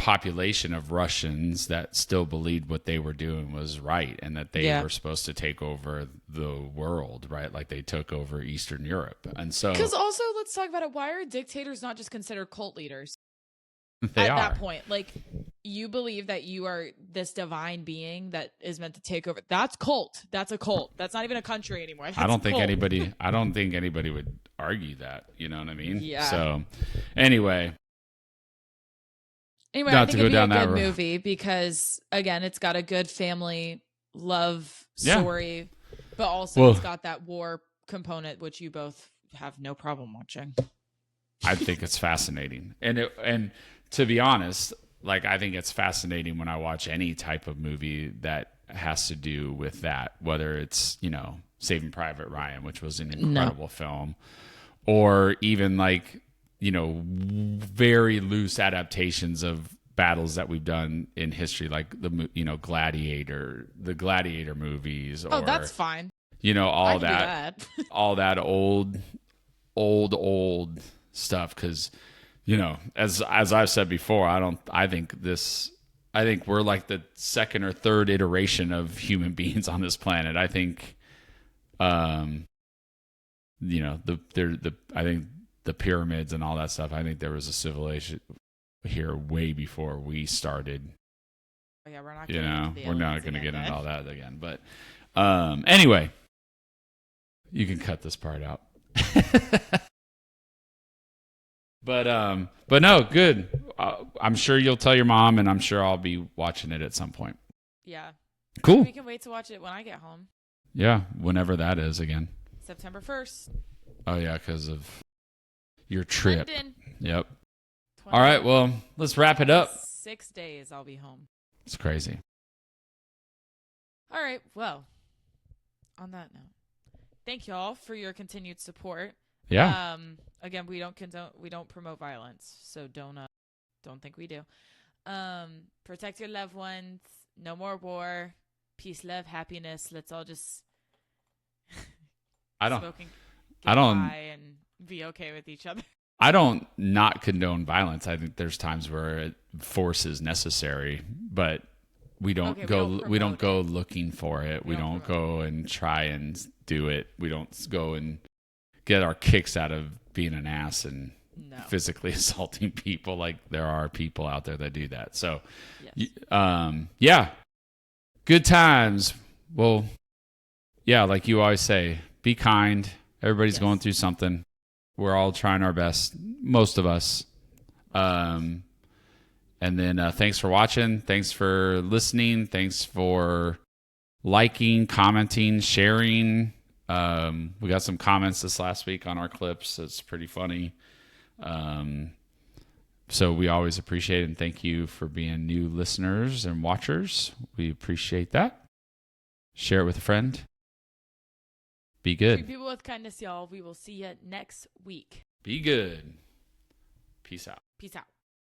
population of Russians that still believed what they were doing was right and that they were supposed to take over the world, right? Like they took over Eastern Europe. And so, because also, let's talk about it. Why are dictators not just considered cult leaders they at are. that point? Like, you believe that you are this divine being that is meant to take over. That's cult. That's a cult. That's not even a country anymore. That's I don't think cult. anybody would argue that, you know what I mean? Yeah. So anyway, I think it'd be a good movie because, again, it's got a good family love story, but also it's got that war component, which you both have no problem watching. I think it's fascinating. And to be honest, like, I think it's fascinating when I watch any type of movie that has to do with that, whether it's, you know, Saving Private Ryan, which was an incredible film, or even like, you know, very loose adaptations of battles that we've done in history, like the the Gladiator movies. Oh, that's fine. You know, all that. all that old stuff. Because, you know, as I've said before, I think we're like the second or third iteration of human beings on this planet. I think, you know, I think the pyramids and all that stuff, I think there was a civilization here way before we started. Yeah, we're not going to get into all that again. But anyway, you can cut this part out. But no, good. I'm sure you'll tell your mom, and I'm sure I'll be watching it at some point. Yeah. Cool. We can wait to watch it when I get home. Yeah, whenever that is again. September 1st. Oh yeah, because of your trip. London. Yep. All right, well, let's wrap it up. 6 days I'll be home. It's crazy. All right, well, on that note, thank y'all for your continued support. Yeah. Again, we don't promote violence, so don't think we do. Protect your loved ones. No more war. Peace, love, happiness. Let's all just smoke and get high and be okay with each other. I don't not condone violence. I think there's times where force is necessary, but we don't go looking for it. We don't go and try and do it. We don't go and get our kicks out of being an ass and physically assaulting people. Like, there are people out there that do that. So, yeah, good times. Well, yeah, like you always say, be kind. Everybody's going through something. We're all trying our best, most of us. And then thanks for watching. Thanks for listening. Thanks for liking, commenting, sharing. We got some comments this last week on our clips. It's pretty funny. So we always appreciate it, and thank you for being new listeners and watchers. We appreciate that. Share it with a friend. Be good. Treat people with kindness, y'all. We will see you next week. Be good. Peace out. Peace out.